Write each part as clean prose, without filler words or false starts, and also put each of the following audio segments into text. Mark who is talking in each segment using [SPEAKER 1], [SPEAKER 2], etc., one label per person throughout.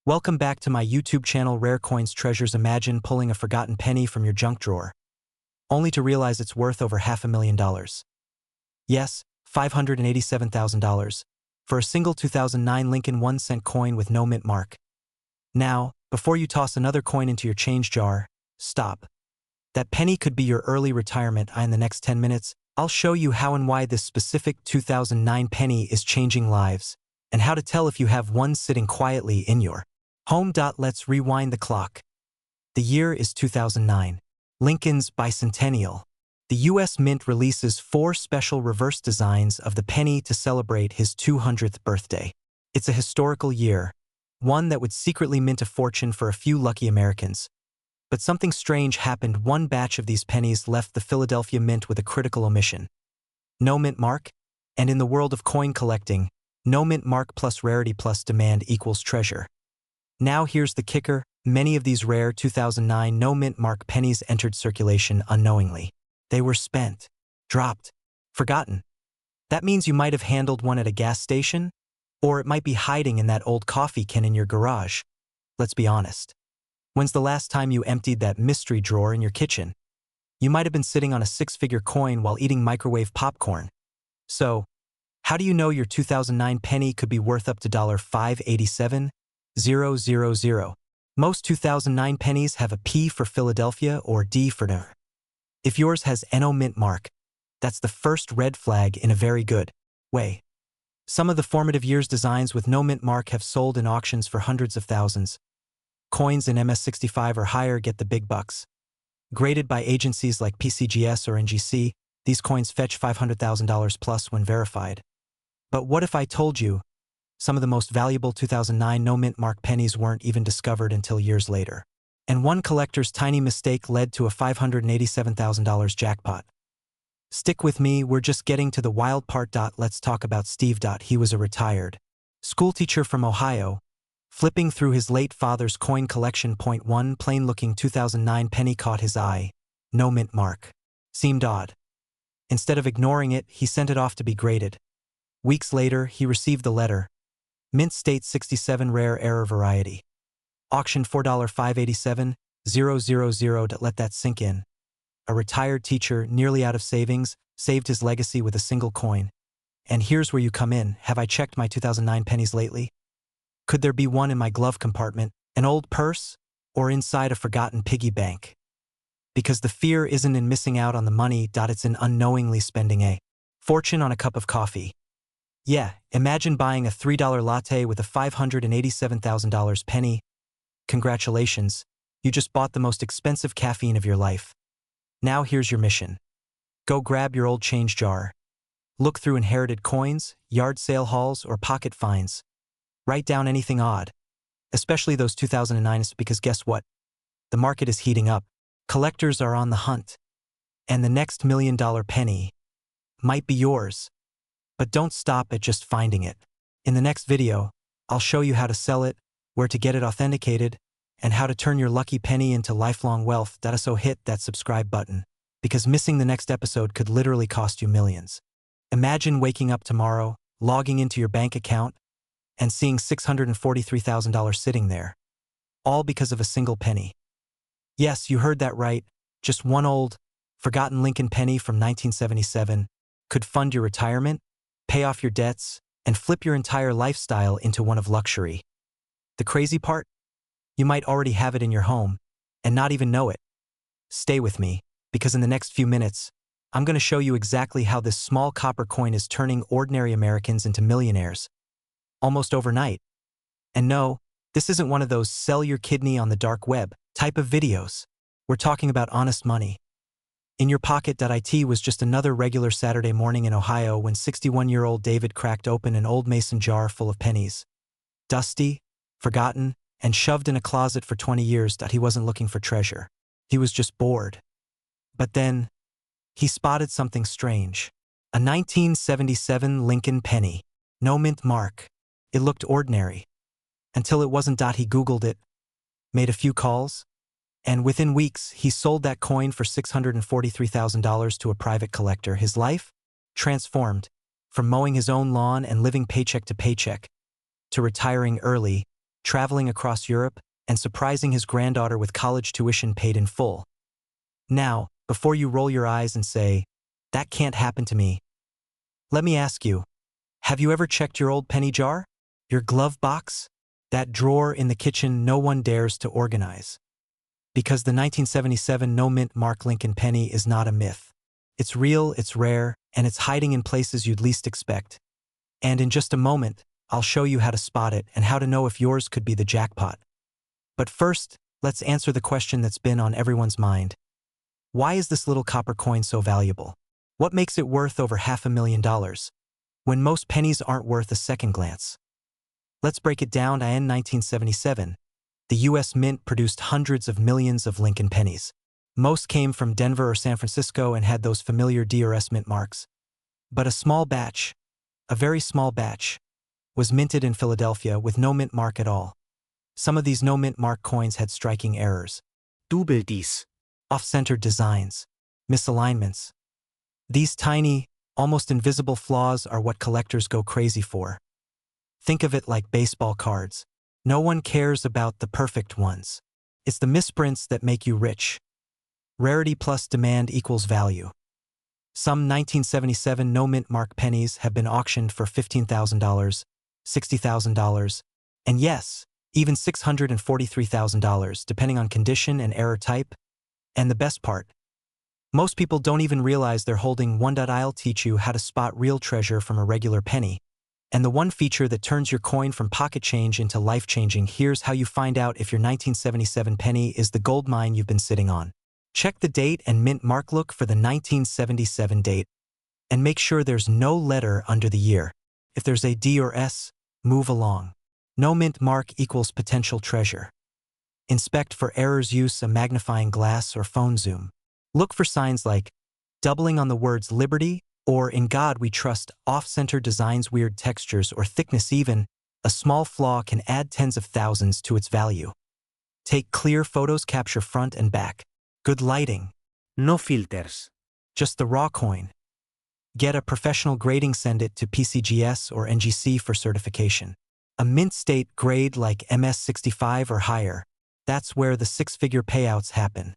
[SPEAKER 1] Welcome back to my YouTube channel Rare Coins Treasures. Imagine pulling a forgotten penny from your junk drawer, only to realize it's worth over $500,000. Yes, $587,000 for a single 2009 Lincoln 1-cent coin with no mint mark. Now, before you toss another coin into your change jar, stop. That penny could be your early retirement. In the next 10 minutes, I'll show you how and why this specific 2009 penny is changing lives, and how to tell if you have one sitting quietly in your home. Let's rewind the clock. The year is 2009. Lincoln's bicentennial. The U.S. Mint releases 4 special reverse designs of the penny to celebrate his 200th birthday. It's a historical year, one that would secretly mint a fortune for a few lucky Americans. But something strange happened. One batch of these pennies left the Philadelphia Mint with a critical omission. No mint mark? And in the world of coin collecting, no mint mark plus rarity plus demand equals treasure. Now here's the kicker: many of these rare 2009 no mint mark pennies entered circulation unknowingly. They were spent, dropped, forgotten. That means you might have handled one at a gas station, or it might be hiding in that old coffee can in your garage. Let's be honest. When's the last time you emptied that mystery drawer in your kitchen? You might have been sitting on a 6-figure coin while eating microwave popcorn. So, how do you know your 2009 penny could be worth up to $587,000? Most 2009 pennies have a P for Philadelphia or D for New. If yours has no mint mark, that's the first red flag in a very good way. Some of the formative years designs with no mint mark have sold in auctions for hundreds of thousands. Coins in MS65 or higher get the big bucks. Graded by agencies like PCGS or NGC, these coins fetch $500,000 plus when verified. But what if I told you some of the most valuable 2009 no mint mark pennies weren't even discovered until years later? And one collector's tiny mistake led to a $587,000 jackpot. Stick with me, we're just getting to the wild part. Let's talk about Steve. He was a retired schoolteacher from Ohio. Flipping through his late father's coin collection, one plain-looking 2009 penny caught his eye. No mint mark. Seemed odd. Instead of ignoring it, he sent it off to be graded. Weeks later, he received the letter. Mint state 67 rare error variety. Auction $4,587,000. Let that sink in. A retired teacher, nearly out of savings, saved his legacy with a single coin. And here's where you come in. Have I checked my 2009 pennies lately? Could there be one in my glove compartment, an old purse, or inside a forgotten piggy bank? Because the fear isn't in missing out on the money, it's in unknowingly spending a fortune on a cup of coffee. Yeah, imagine buying a $3 latte with a $587,000 penny. Congratulations, you just bought the most expensive caffeine of your life. Now here's your mission. Go grab your old change jar. Look through inherited coins, yard sale hauls, or pocket finds. Write down anything odd, especially those 2009s, because guess what? The market is heating up. Collectors are on the hunt. And the next $1 million penny might be yours. But don't stop at just finding it. In the next video, I'll show you how to sell it, where to get it authenticated, and how to turn your lucky penny into lifelong wealth. So hit that subscribe button, because missing the next episode could literally cost you millions. Imagine waking up tomorrow, logging into your bank account, and seeing $643,000 sitting there, all because of a single penny. Yes, you heard that right. Just one old, forgotten Lincoln penny from 1977 could fund your retirement, pay off your debts, and flip your entire lifestyle into one of luxury. The crazy part? You might already have it in your home and not even know it. Stay with me, because in the next few minutes, I'm going to show you exactly how this small copper coin is turning ordinary Americans into millionaires, almost overnight. And no, this isn't one of those sell your kidney on the dark web type of videos. We're talking about honest money. In your pocket. It was just another regular Saturday morning in Ohio when 61-year-old David cracked open an old mason jar full of pennies. Dusty, forgotten, and shoved in a closet for 20 years. He wasn't looking for treasure. He was just bored. But then, he spotted something strange. A 1977 Lincoln penny. No mint mark. It looked ordinary. Until it wasn't. He Googled it, made a few calls, and within weeks, he sold that coin for $643,000 to a private collector. His life transformed from mowing his own lawn and living paycheck to paycheck to retiring early traveling across Europe, and surprising his granddaughter with college tuition paid in full. Now, before you roll your eyes and say, "That can't happen to me," let me ask you, have you ever checked your old penny jar? Your glove box? That drawer in the kitchen no one dares to organize? Because the 1977 no-mint mark Lincoln penny is not a myth. It's real, it's rare, and it's hiding in places you'd least expect. And in just a moment, I'll show you how to spot it and how to know if yours could be the jackpot. But first, let's answer the question that's been on everyone's mind. Why is this little copper coin so valuable? What makes it worth over $500,000, when most pennies aren't worth a second glance? Let's break it down. In 1977, the U.S. Mint produced hundreds of millions of Lincoln pennies. Most came from Denver or San Francisco and had those familiar D or S mint marks. But a very small batch, was minted in Philadelphia with no mint mark at all. Some of these no mint mark coins had striking errors.
[SPEAKER 2] Double dies.
[SPEAKER 1] Off-centered designs, misalignments. These tiny, almost invisible flaws are what collectors go crazy for. Think of it like baseball cards. No one cares about the perfect ones. It's the misprints that make you rich. Rarity plus demand equals value. Some 1977 no-mint mark pennies have been auctioned for $15,000, $60,000, and yes, even $643,000 depending on condition and error type. And the best part, most people don't even realize they're holding one. I'll teach you how to spot real treasure from a regular penny. And the one feature that turns your coin from pocket change into life-changing. Here's how you find out if your 1977 penny is the gold mine you've been sitting on. Check the date and mint mark. Look for the 1977 date, and make sure there's no letter under the year. If there's a D or S, move along. No mint mark equals potential treasure. Inspect for errors. Use a magnifying glass or phone zoom. Look for signs like doubling on the words Liberty or In God We Trust, off-center designs, weird textures, or thickness. Even a small flaw can add tens of thousands to its value. Take clear photos. Capture front and back. Good lighting.
[SPEAKER 2] No filters.
[SPEAKER 1] Just the raw coin. Get a professional grading. Send it to PCGS or NGC for certification. A mint state grade like MS65 or higher. That's where the six-figure payouts happen.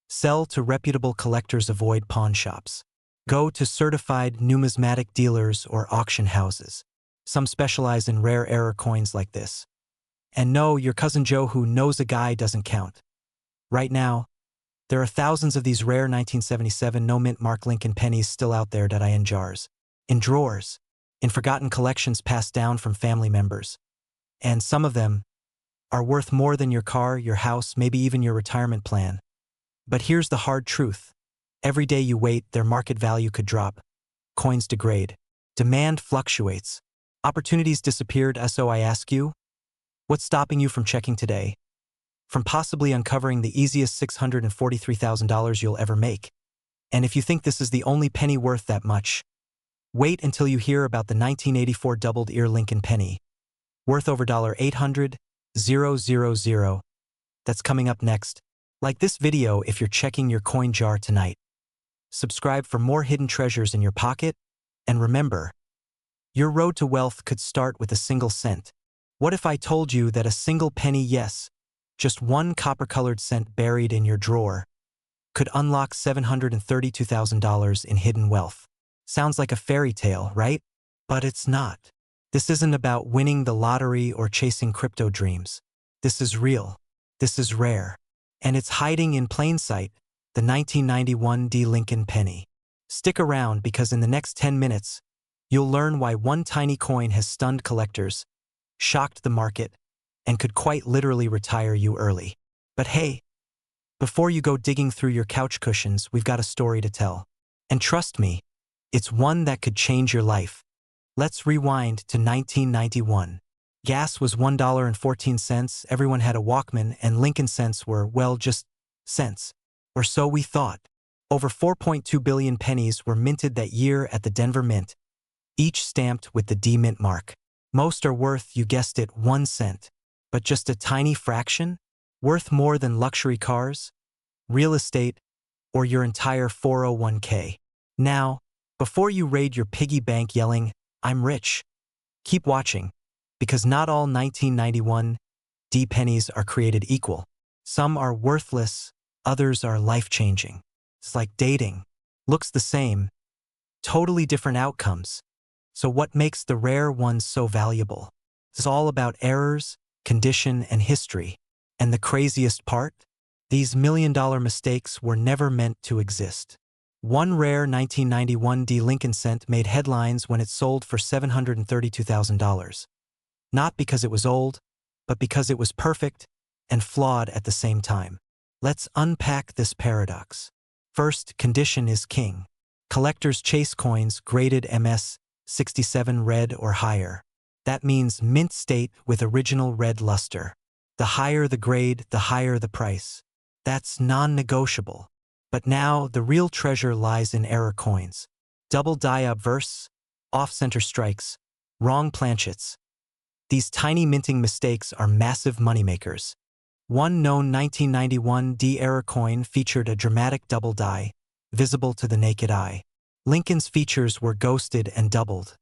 [SPEAKER 1] Sell to reputable collectors. Avoid pawn shops. Go to certified numismatic dealers or auction houses. Some specialize in rare error coins like this. And no, your cousin Joe who knows a guy doesn't count. Right now, there are thousands of these rare 1977 no-mint mark Lincoln pennies still out there. In jars, in drawers, in forgotten collections passed down from family members. And some of them are worth more than your car, your house, maybe even your retirement plan. But here's the hard truth. Every day you wait, their market value could drop. Coins degrade. Demand fluctuates. Opportunities disappeared. So I ask you, what's stopping you from checking today? From possibly uncovering the easiest $643,000 you'll ever make. And if you think this is the only penny worth that much, wait until you hear about the 1984 doubled ear Lincoln penny, worth over $800,000. That's coming up next. Like this video if you're checking your coin jar tonight. Subscribe for more hidden treasures in your pocket, and remember, your road to wealth could start with a single cent. What if I told you that a single penny, yes, just one copper-colored cent buried in your drawer, could unlock $732,000 in hidden wealth? Sounds like a fairy tale, right? But it's not. This isn't about winning the lottery or chasing crypto dreams. This is real. This is rare. And it's hiding in plain sight, the 1991 D. Lincoln penny. Stick around because in the next 10 minutes, you'll learn why one tiny coin has stunned collectors, shocked the market, and could quite literally retire you early. But hey, before you go digging through your couch cushions, we've got a story to tell. And trust me, it's one that could change your life. Let's rewind to 1991. Gas was $1.14, everyone had a Walkman, and Lincoln cents were, well, just cents. Or so we thought. Over 4.2 billion pennies were minted that year at the Denver Mint, each stamped with the D Mint mark. Most are worth, you guessed it, 1 cent. But just a tiny fraction? Worth more than luxury cars, real estate, or your entire 401k. Now, before you raid your piggy bank yelling, "I'm rich," keep watching, because not all 1991 D pennies are created equal. Some are worthless, others are life-changing. It's like dating. Looks the same, totally different outcomes. So what makes the rare ones so valuable? It's all about errors, condition, and history. And the craziest part? These million-dollar mistakes were never meant to exist. One rare 1991 D Lincoln cent made headlines when it sold for $732,000. Not because it was old, but because it was perfect and flawed at the same time. Let's unpack this paradox. First, condition is king. Collectors chase coins graded MS 67 red or higher. That means mint state with original red luster. The higher the grade, the higher the price. That's non-negotiable. But now, the real treasure lies in error coins. Double die obverse, off-center strikes, wrong planchets. These tiny minting mistakes are massive moneymakers. One known 1991 D error coin featured a dramatic double die, visible to the naked eye. Lincoln's features were ghosted and doubled.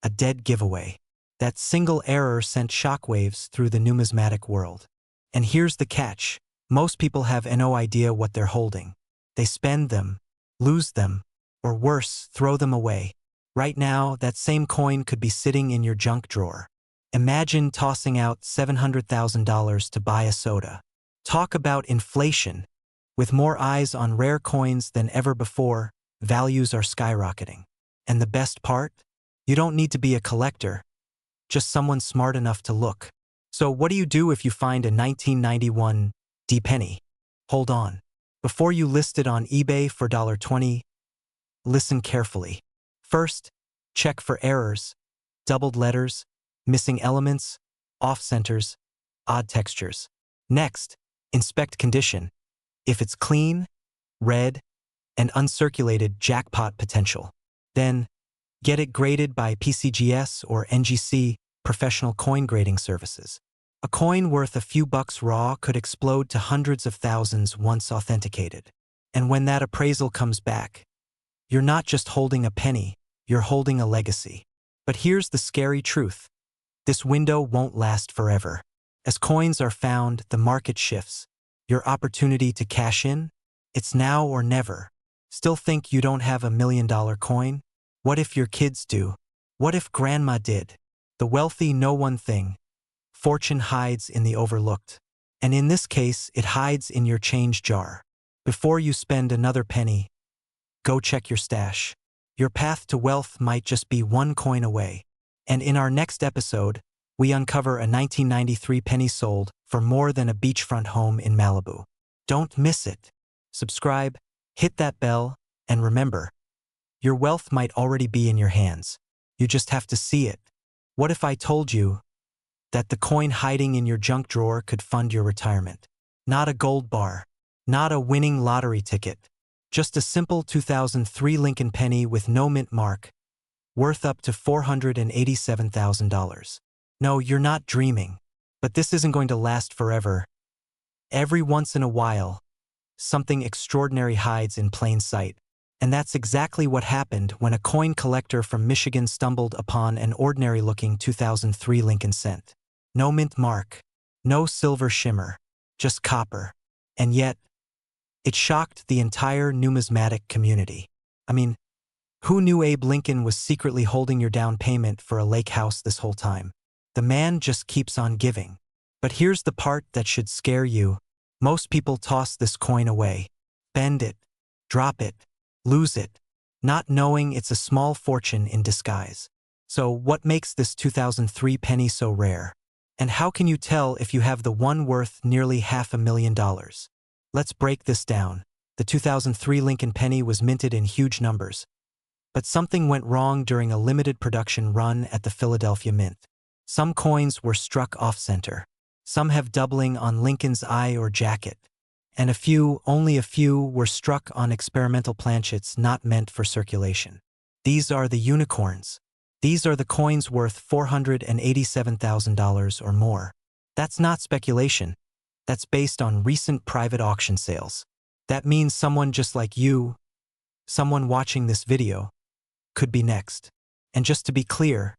[SPEAKER 1] A dead giveaway. That single error sent shockwaves through the numismatic world. And here's the catch. Most people have no idea what they're holding. They spend them, lose them, or worse, throw them away. Right now, that same coin could be sitting in your junk drawer. Imagine tossing out $700,000 to buy a soda. Talk about inflation. With more eyes on rare coins than ever before, values are skyrocketing. And the best part? You don't need to be a collector, just someone smart enough to look. So what do you do if you find a 1991 D penny? Hold on. Before you list it on eBay for $20, listen carefully. First, check for errors, doubled letters, missing elements, off-centers, odd textures. Next, inspect condition. If it's clean, red, and uncirculated, jackpot potential. Then, get it graded by PCGS or NGC, professional coin grading services. A coin worth a few bucks raw could explode to hundreds of thousands once authenticated. And when that appraisal comes back, you're not just holding a penny, you're holding a legacy. But here's the scary truth. This window won't last forever. As coins are found, the market shifts. Your opportunity to cash in? It's now or never. Still think you don't have $1 million coin? What if your kids do? What if grandma did? The wealthy know one thing. Fortune hides in the overlooked. And in this case, it hides in your change jar. Before you spend another penny, go check your stash. Your path to wealth might just be one coin away. And in our next episode, we uncover a 1993 penny sold for more than a beachfront home in Malibu. Don't miss it. Subscribe, hit that bell, and remember, your wealth might already be in your hands. You just have to see it. What if I told you that the coin hiding in your junk drawer could fund your retirement? Not a gold bar, not a winning lottery ticket, just a simple 2003 Lincoln penny with no mint mark, worth up to $487,000. No, you're not dreaming. But this isn't going to last forever. Every once in a while, something extraordinary hides in plain sight. And that's exactly what happened when a coin collector from Michigan stumbled upon an ordinary-looking 2003 Lincoln cent. No mint mark, no silver shimmer, just copper. And yet, it shocked the entire numismatic community. I mean, who knew Abe Lincoln was secretly holding your down payment for a lake house this whole time? The man just keeps on giving. But here's the part that should scare you. Most people toss this coin away. Bend it, drop it, lose it, not knowing it's a small fortune in disguise. So what makes this 2003 penny so rare? And how can you tell if you have the one worth nearly $500,000? Let's break this down. The 2003 Lincoln penny was minted in huge numbers. But something went wrong during a limited production run at the Philadelphia Mint. Some coins were struck off-center. Some have doubling on Lincoln's eye or jacket. And only a few, were struck on experimental planchets not meant for circulation. These are the unicorns. These are the coins worth $487,000 or more. That's not speculation. That's based on recent private auction sales. That means someone just like you, someone watching this video, could be next. And just to be clear,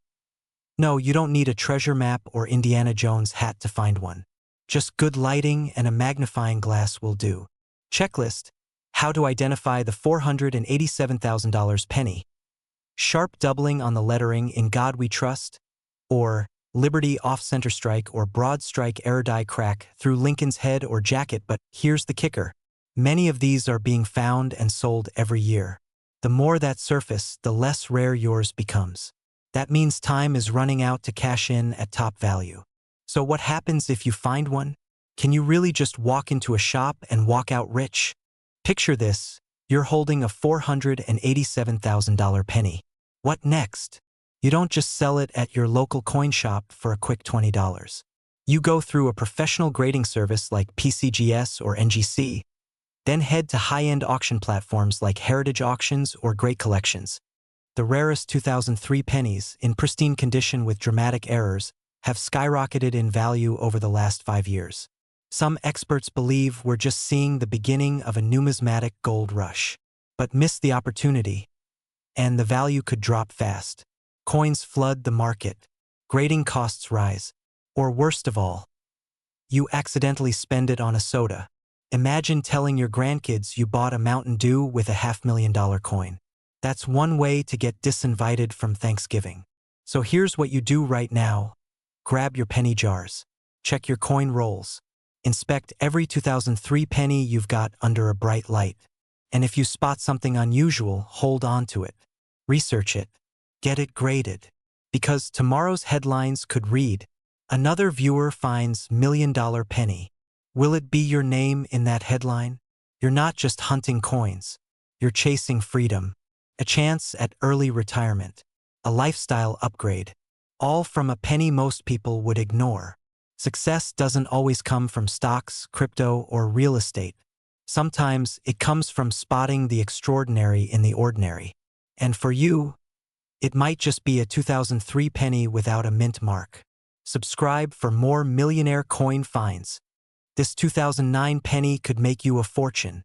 [SPEAKER 1] no, you don't need a treasure map or Indiana Jones hat to find one. Just good lighting and a magnifying glass will do. Checklist: how to identify the $487,000 penny. Sharp doubling on the lettering "In God We Trust," or Liberty off-center strike or broad strike error die crack through Lincoln's head or jacket. But here's the kicker. Many of these are being found and sold every year. The more that surface, the less rare yours becomes. That means time is running out to cash in at top value. So what happens if you find one? Can you really just walk into a shop and walk out rich? Picture this. You're holding a $487,000 penny. What next? You don't just sell it at your local coin shop for a quick $20. You go through a professional grading service like PCGS or NGC, then head to high-end auction platforms like Heritage Auctions or Great Collections. The rarest 2003 pennies, in pristine condition with dramatic errors, have skyrocketed in value over the last 5 years. Some experts believe we're just seeing the beginning of a numismatic gold rush. But miss the opportunity, and the value could drop fast. Coins flood the market, grading costs rise, or worst of all, you accidentally spend it on a soda. Imagine telling your grandkids you bought a Mountain Dew with a $500,000 coin. That's one way to get disinvited from Thanksgiving. So here's what you do right now. Grab your penny jars. Check your coin rolls. Inspect every 2003 penny you've got under a bright light. And if you spot something unusual, hold on to it. Research it. Get it graded. Because tomorrow's headlines could read, "Another viewer finds $1,000,000 penny." Will it be your name in that headline? You're not just hunting coins. You're chasing freedom, a chance at early retirement, a lifestyle upgrade, all from a penny most people would ignore. Success doesn't always come from stocks, crypto, or real estate. Sometimes it comes from spotting the extraordinary in the ordinary. And for you, it might just be a 2003 penny without a mint mark. Subscribe for more millionaire coin finds. This 2009 penny could make you a fortune.